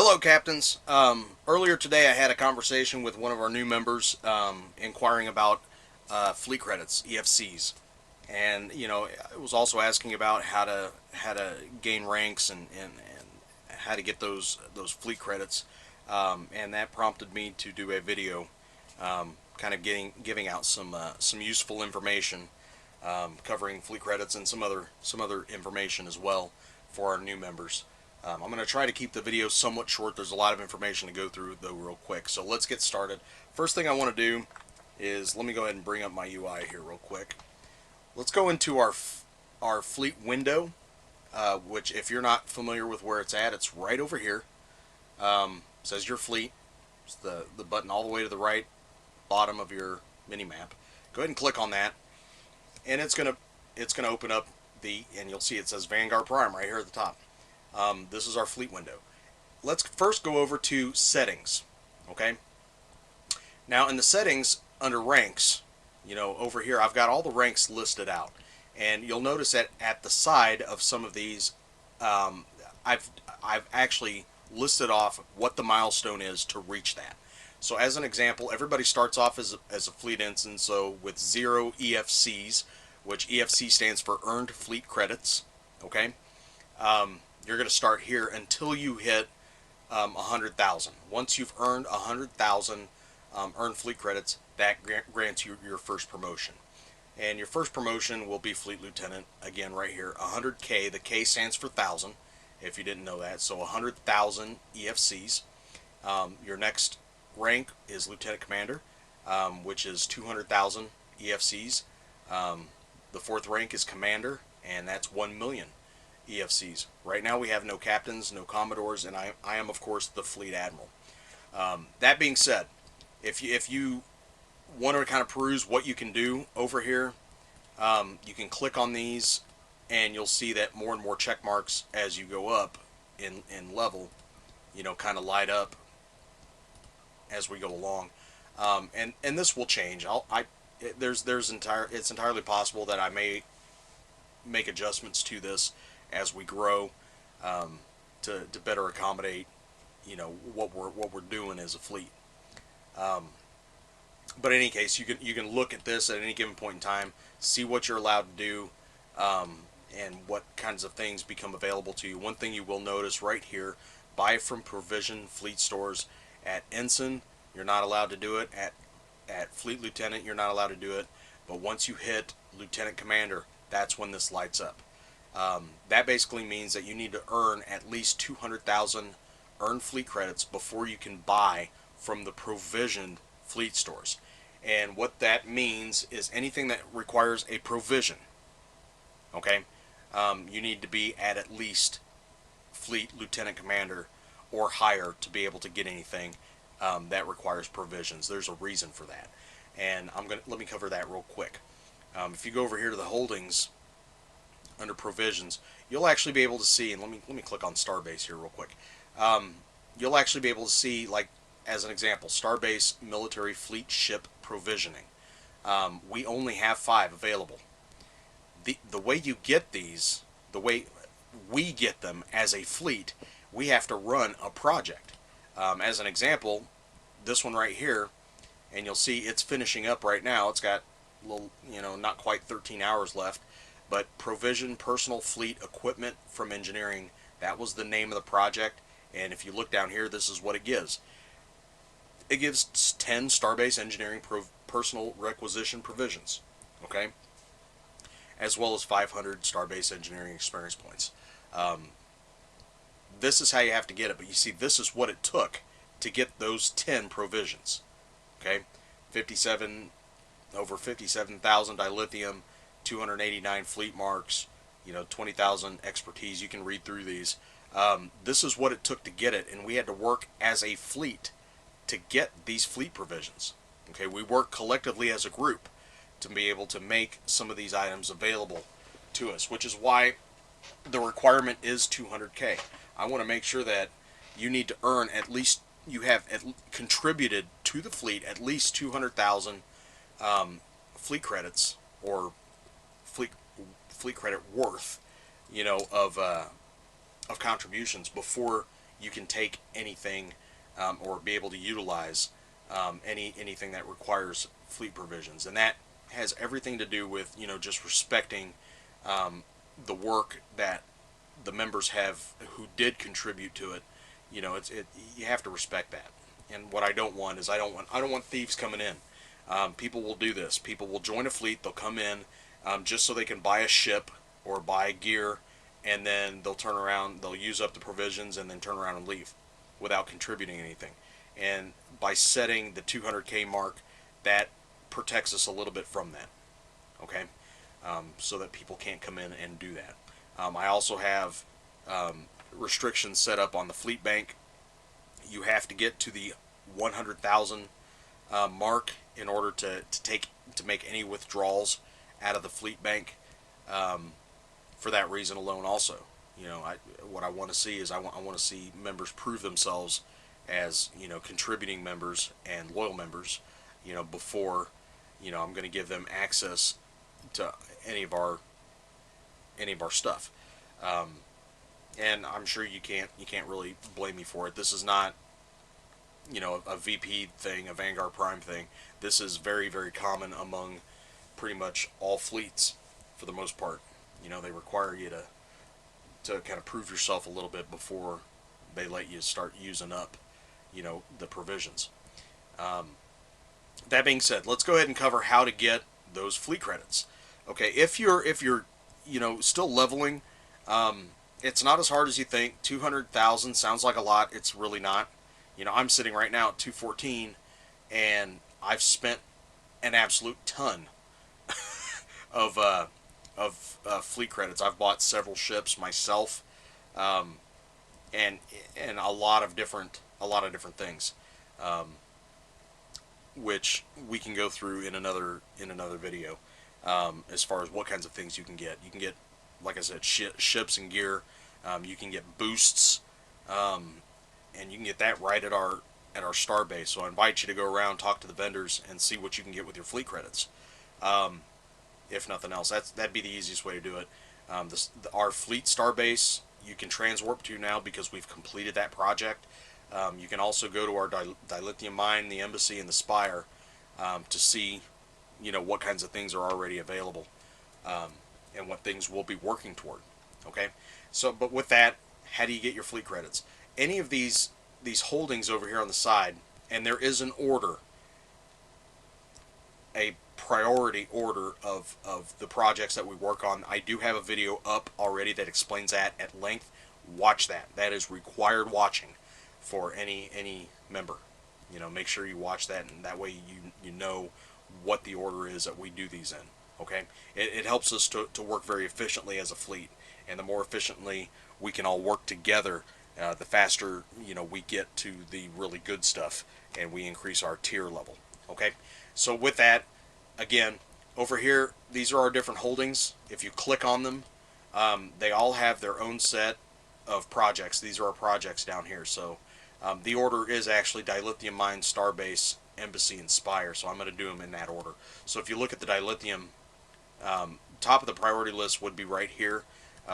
Hello, captains. Earlier today, I had a conversation with one of our new members, inquiring about fleet credits, EFCs, and it was also asking about how to gain ranks and how to get those fleet credits, and that prompted me to do a video, kind of giving out some useful information, covering fleet credits and some other information as well for our new members. I'm going to try to keep the video somewhat short. There's a lot of information to go through, though, real quick. So let's get started. First thing I want to do is, let me go ahead and bring up my UI here real quick. Let's go into our fleet window, which, if you're not familiar with where it's at, it's right over here. Says your fleet. It's the button all the way to the right bottom of your mini map. Go ahead and click on that, and it's gonna open up and you'll see it says Vanguard Prime right here at the top. This is our fleet window. Let's first go over to settings. Okay. Now in the settings under ranks, over here I've got all the ranks listed out, and you'll notice that at the side of some of these, I've actually listed off what the milestone is to reach that. So as an example, everybody starts off as a fleet ensign, so with 0 EFCs, which EFC stands for Earned Fleet Credits. Okay. You're going to start here until you hit 100,000. Once you've earned 100,000 earned fleet credits, that grants you your first promotion. And your first promotion will be Fleet Lieutenant, again right here, 100K. The K stands for 1,000, if you didn't know that. So 100,000 EFCs. Your next rank is Lieutenant Commander, which is 200,000 EFCs. The fourth rank is Commander, and that's 1 million EFCs. Right now we have no captains, no commodores, and I am, of course, the fleet admiral. That being said, if you want to kind of peruse what you can do over here, you can click on these, and you'll see that more and more check marks as you go up in level, kind of light up as we go along, and this will change. It's entirely possible that I may make adjustments to this as we grow, to better accommodate what we're doing as a fleet. But in any case, you can look at this at any given point in time, see what you're allowed to do, and what kinds of things become available to you. One thing you will notice right here: buy from provision fleet stores. At ensign, you're not allowed to do it. At fleet lieutenant, you're not allowed to do it. But once you hit lieutenant commander, that's when this lights up. That basically means that you need to earn at least 200,000 earned fleet credits before you can buy from the provisioned fleet stores. And what that means is anything that requires a provision, okay, you need to be at least fleet lieutenant commander or higher to be able to get anything that requires provisions. There's a reason for that, and let me cover that real quick. If you go over here to the holdings under provisions, you'll actually be able to see, and let me click on Starbase here real quick. You'll actually be able to see, like, as an example, Starbase military fleet ship provisioning. We only have 5 available. The way you get these, the way we get them as a fleet, we have to run a project. As an example, this one right here, and you'll see it's finishing up right now. It's got a little, not quite 13 hours left. But provision personal fleet equipment from engineering, that was the name of the project. And if you look down here, this is what it gives. It gives 10 Starbase engineering personal requisition provisions, okay, as well as 500 Starbase engineering experience points. This is how you have to get it, but you see, this is what it took to get those 10 provisions. Okay, over 57,000 dilithium, 289 fleet marks, 20,000 expertise. You can read through these. This is what it took to get it, and we had to work as a fleet to get these fleet provisions. Okay, we work collectively as a group to be able to make some of these items available to us, which is why the requirement is 200K. I want to make sure that you need to earn at least, you have contributed to the fleet at least 200,000 fleet credits, or fleet credit worth, of contributions before you can take anything or be able to utilize anything that requires fleet provisions, and that has everything to do with just respecting the work that the members have who did contribute to it. You have to respect that. And what I don't want is I don't want thieves coming in. People will do this. People will join a fleet. They'll come in just so they can buy a ship or buy gear, and then they'll turn around. They'll use up the provisions and then turn around and leave without contributing anything. And by setting the 200K mark, that protects us a little bit from that. Okay, so that people can't come in and do that. I also have restrictions set up on the fleet bank. You have to get to the 100,000 mark in order to make any withdrawals out of the fleet bank. For that reason alone, also, what I want to see is I want to see members prove themselves as contributing members and loyal members. Before I'm going to give them access to any of our stuff. And I'm sure you can't really blame me for it. This is not a VP thing, a Vanguard Prime thing. This is very, very common among pretty much all fleets for the most part. They require you to kind of prove yourself a little bit before they let you start using up the provisions. That being said, let's go ahead and cover how to get those fleet credits. Okay, if you're still leveling, it's not as hard as you think. 200,000 sounds like a lot. It's really not. I'm sitting right now at 214, and I've spent an absolute ton of fleet credits. I've bought several ships myself, and a lot of different things, which we can go through in another video. As far as what kinds of things you can get, like I said, ships and gear. You can get boosts, and you can get that right at our star base. So I invite you to go around, talk to the vendors, and see what you can get with your fleet credits. If nothing else, that'd be the easiest way to do it. Our fleet star base you can transwarp to now because we've completed that project. You can also go to our dilithium mine, the embassy, and the spire to see what kinds of things are already available, and what things we'll be working toward. Okay, so but with that, how do you get your fleet credits? Any of these holdings over here on the side, and there is an order, a priority order of the projects that we work on. I do have a video up already that explains that at length. Watch that. That is required watching for any member. Make sure you watch that, and that way you know what the order is that we do these in. Okay, it helps us to work very efficiently as a fleet, and the more efficiently we can all work together, the faster we get to the really good stuff, and we increase our tier level. Okay, so with that, again, over here, these are our different holdings. If you click on them, they all have their own set of projects. These are our projects down here. So the order is actually dilithium mine, starbase, embassy, and spire. So I'm going to do them in that order. So if you look at the dilithium, top of the priority list would be right here.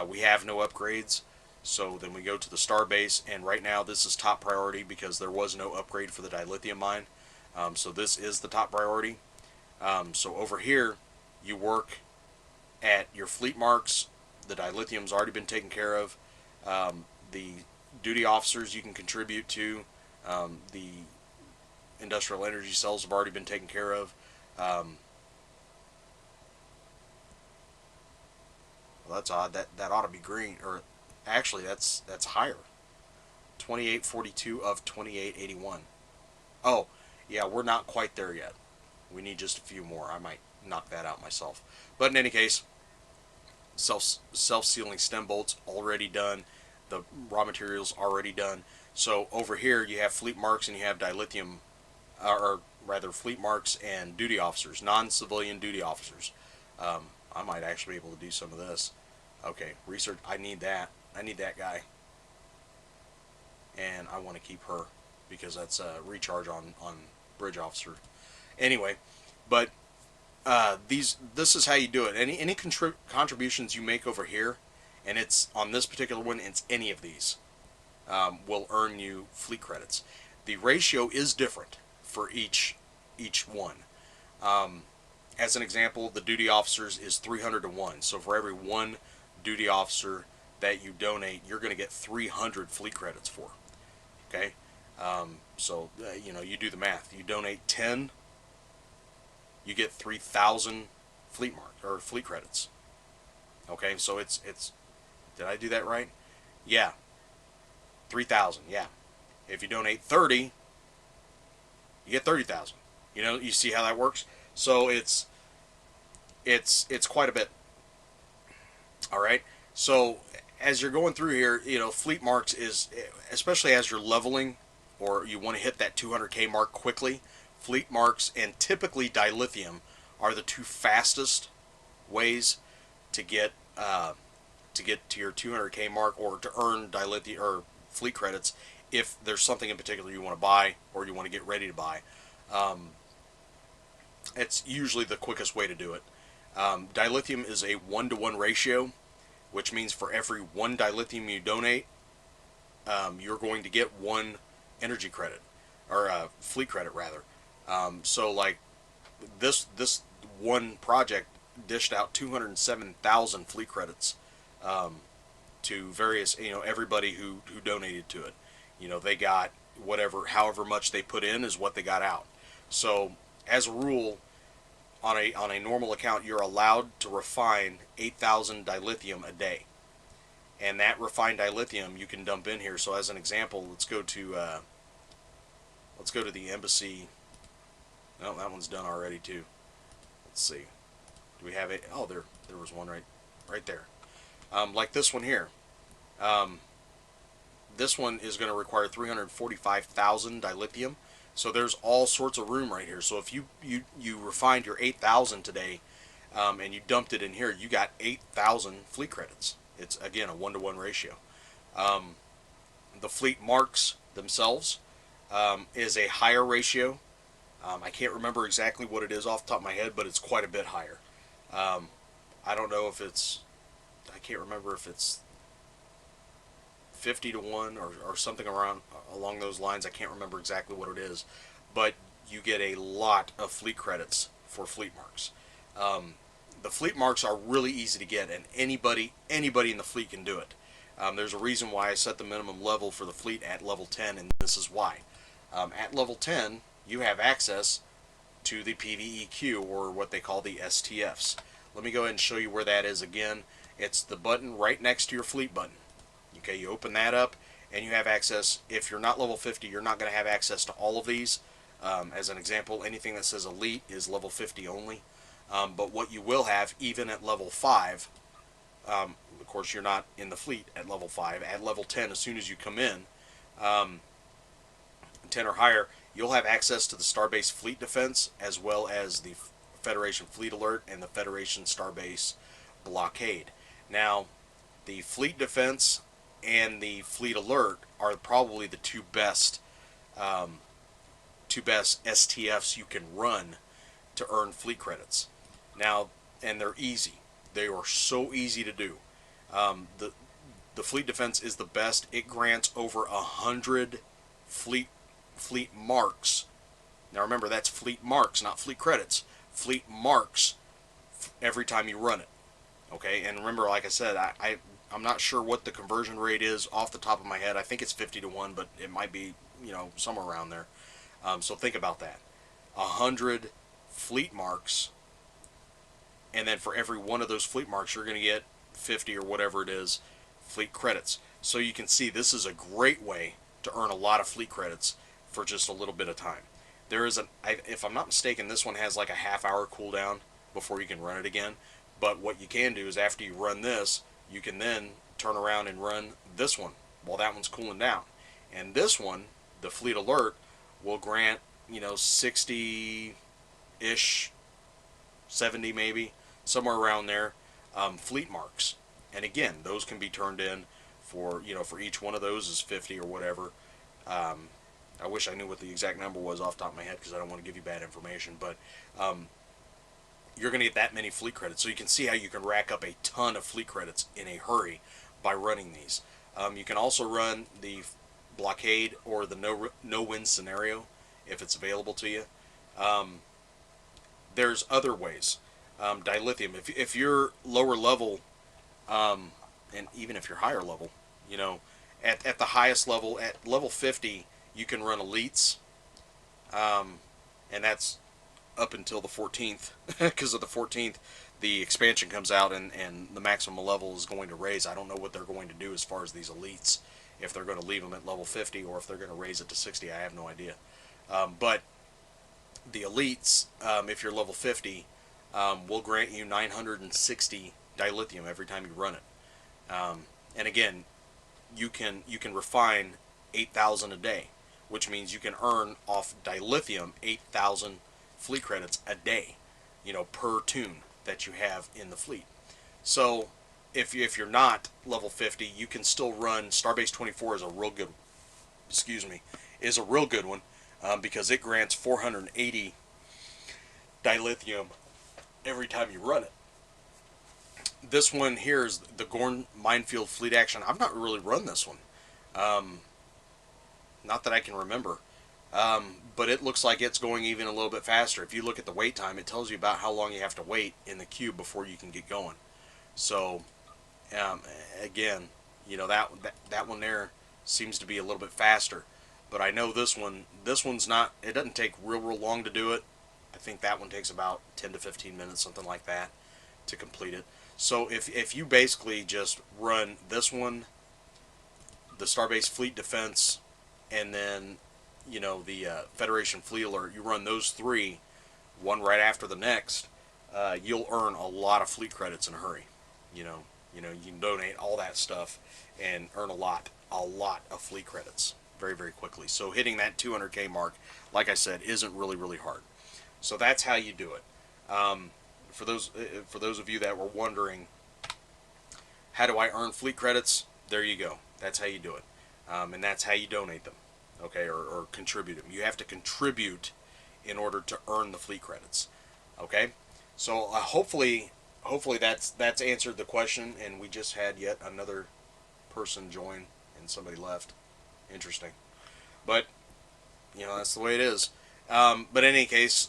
We have no upgrades. So then we go to the starbase, and right now this is top priority because there was no upgrade for the dilithium mine. So this is the top priority. So over here, you work at your fleet marks. The dilithium's already been taken care of. The duty officers you can contribute to. The industrial energy cells have already been taken care of. Well, that's odd. That ought to be green, or actually that's higher. 2842 of 2881. Oh, yeah, we're not quite there yet. We need just a few more. I might knock that out myself. But in any case, self-sealing stem bolts already done. The raw materials already done. So over here you have fleet marks and you have dilithium, or rather fleet marks and duty officers, non-civilian duty officers. I might actually be able to do some of this. Okay, research. I need that. I need that guy. And I want to keep her because that's a recharge on bridge officer. Anyway, but this is how you do it. Any contributions you make over here, and it's on this particular one, it's any of these. will earn you fleet credits. The ratio is different for each one. Um, as an example, the duty officers is 300 to 1. So for every one duty officer that you donate, you're going to get 300 fleet credits for. Okay? You do the math. You donate 10, you get 3,000 fleet credits. Okay? So it's did I do that right? Yeah. 3,000. Yeah. If you donate 30, you get 30,000. You see how that works? So it's quite a bit. All right. So as you're going through here, fleet marks is, especially as you're leveling or you want to hit that 200K mark quickly, fleet marks and typically dilithium are the two fastest ways to get to your 200K mark or to earn dilithium or fleet credits if there's something in particular you want to buy or you want to get ready to buy. Um, it's usually the quickest way to do it. Dilithium is a 1-to-1 ratio, which means for every one dilithium you donate, you're going to get one energy credit, or fleet credit rather. So like this one project dished out 207,000 fleet credits to various, everybody who donated to it. They got however much they put in is what they got out. So as a rule, on a normal account, you're allowed to refine 8,000 dilithium a day, and that refined dilithium you can dump in here. So as an example, let's go to the embassy. No, that one's done already too. Let's see. Do we have it? Oh, there was one right there. Like this one here. This one is going to require 345,000 dilithium. So there's all sorts of room right here. So if you refined your 8,000 today, and you dumped it in here, you got 8,000 fleet credits. It's again a 1-to-1 ratio. Um, the fleet marks themselves is a higher ratio. I can't remember exactly what it is off the top of my head, but it's quite a bit higher. Um, I don't know if I can't remember if it's 50 to 1 or something along those lines. I can't remember exactly what it is, but you get a lot of fleet credits for fleet marks. The fleet marks are really easy to get, and anybody in the fleet can do it. There's a reason why I set the minimum level for the fleet at level 10, and this is why. At level 10, you have access to the PVEQ, or what they call the STFs. Let me go ahead and show you where that is again. It's the button right next to your fleet button. Okay, you open that up, and you have access. If you're not level 50, you're not going to have access to all of these. As an example, anything that says Elite is level 50 only. But what you will have, even at level 5, of course you're not in the fleet at level 5, at level 10, as soon as you come in, 10 or higher, you'll have access to the Starbase Fleet Defense, as well as the Federation Fleet Alert and the Federation Starbase Blockade. Now, the Fleet Defense and the Fleet Alert are probably the two best STFs you can run to earn fleet credits. Now, and they're easy. They are so easy to do. The Fleet Defense is the best. It grants over 100 fleet marks. Now remember, that's fleet marks, not fleet credits. Fleet marks every time you run it. Okay, and remember, like I said, I'm not sure what the conversion rate is off the top of my head. I think it's 50 to 1, but it might be, somewhere around there. So think about that. 100 fleet marks, and then for every one of those fleet marks, you're going to get 50 or whatever it is fleet credits. So you can see this is a great way to earn a lot of fleet credits for just a little bit of time. There is if I'm not mistaken, this one has like a half-hour cooldown before you can run it again. But what you can do is after you run this, you can then turn around and run this one while that one's cooling down. And this one, the Fleet Alert, will grant 60-ish, 70 maybe, somewhere around there, fleet marks. And again, those can be turned in for for each one of those is 50 or whatever. I wish I knew what the exact number was off the top of my head because I don't want to give you bad information, but you're going to get that many fleet credits. So you can see how you can rack up a ton of fleet credits in a hurry by running these. You can also run the blockade or the no win scenario if it's available to you. Um, there's other ways. Dilithium. If you're lower level, um, and even if you're higher level, you know, at the highest level, at level 50, you can run elites, um, and that's up until the 14th. Because of the 14th, the expansion comes out, and the maximum level is going to raise. I don't know what they're going to do as far as these elites, if they're going to leave them at level 50 or if they're going to raise it to 60. I have no idea. But the elites, if you're level 50, will grant you 960 dilithium every time you run it. And again, you can refine 8,000 a day, which means you can earn off dilithium 8,000 fleet credits a day, per tune that you have in the fleet. So if you're not level 50, you can still run Starbase 24 is a real good, excuse me, is a real good one, because it grants 480 dilithium every time you run it. This one here is the Gorn Minefield Fleet Action. I've not really run this one. Um, Not that I can remember. But it looks like it's going even a little bit faster. If you look at the wait time, it tells you about how long you have to wait in the queue before you can get going. So, um, again, that one there seems to be a little bit faster. But I know this one's not, it doesn't take real long to do it. I think that one takes about 10 to 15 minutes, something like that, to complete it. So if you basically just run this one, the Starbase Fleet Defense, and then the Federation Fleet Alert, you run those three, one right after the next, you'll earn a lot of fleet credits in a hurry. You can donate all that stuff and earn a lot of fleet credits very quickly. So hitting that 200K mark, like I said, isn't really hard. So that's how you do it. For those of you that were wondering, how do I earn fleet credits? There you go. That's how you do it, and that's how you donate them. Okay, or contribute them. You have to contribute in order to earn the fleet credits. Okay, so hopefully that's answered the question, and we just had yet another person join and somebody left. Interesting, but that's the way it is. But in any case,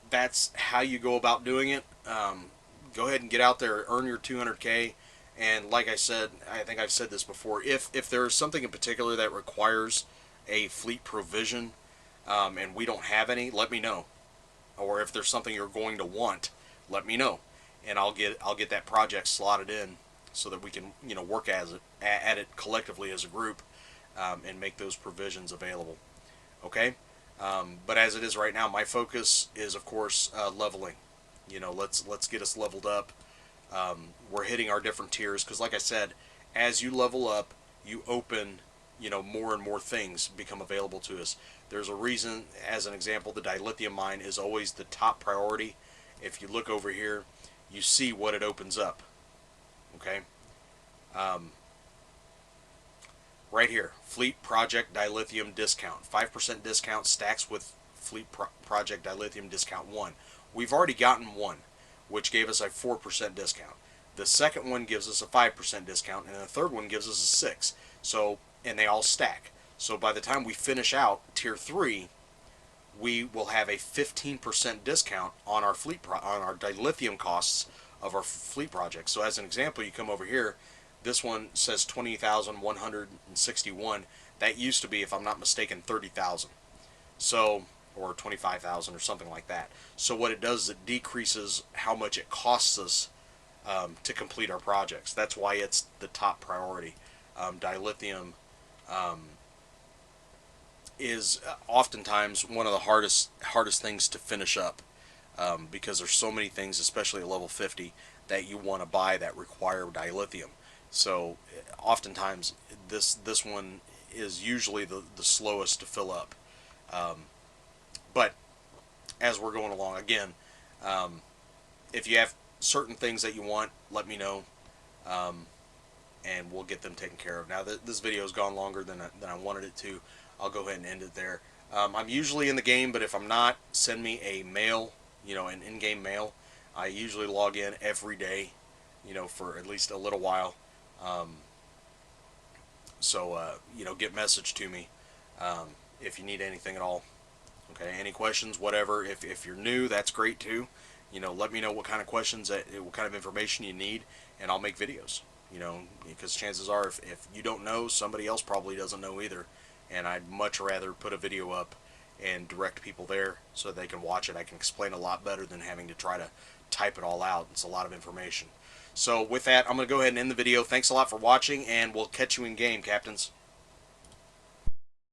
that's how you go about doing it. Go ahead and get out there, earn your 200K. And like I said, I think I've said this before, if there is something in particular that requires a fleet provision, and we don't have any, let me know. Or if there's something you're going to want, let me know, and I'll get that project slotted in so that we can work at it collectively as a group, and make those provisions available. Okay, but as it is right now, my focus is of course leveling. Let's get us leveled up. We're hitting our different tiers because, like I said, as you level up, you open, more and more things become available to us. There's a reason, as an example, the dilithium mine is always the top priority. If you look over here, you see what it opens up. Okay, right here, Fleet Project Dilithium Discount, 5% discount stacks with Fleet Project Dilithium Discount 1. We've already gotten one, which gave us a 4% discount. The second one gives us a 5% discount, and the third one gives us a 6. So, and they all stack. So by the time we finish out Tier 3, we will have a 15% discount on our on our dilithium costs of our fleet project. So as an example, you come over here, this one says 20,161. That used to be, if I'm not mistaken, 30,000. So, or 25,000 or something like that. So what it does is it decreases how much it costs us to complete our projects. That's why it's the top priority. Dilithium is oftentimes one of the hardest things to finish up, because there's so many things, especially at level 50, that you want to buy that require dilithium. So oftentimes this one is usually the slowest to fill up. But as we're going along, again, if you have certain things that you want, let me know, and we'll get them taken care of. Now, this video has gone longer than I wanted it to. I'll go ahead and end it there. I'm usually in the game, but if I'm not, send me a mail, an in-game mail. I usually log in every day, for at least a little while. So get message to me if you need anything at all. Okay, any questions, whatever. If you're new, that's great too. Let me know what kind of questions, what kind of information you need, and I'll make videos. Because chances are, if you don't know, somebody else probably doesn't know either. And I'd much rather put a video up and direct people there so they can watch it. I can explain a lot better than having to try to type it all out. It's a lot of information. So with that, I'm going to go ahead and end the video. Thanks a lot for watching, and we'll catch you in game, Captains.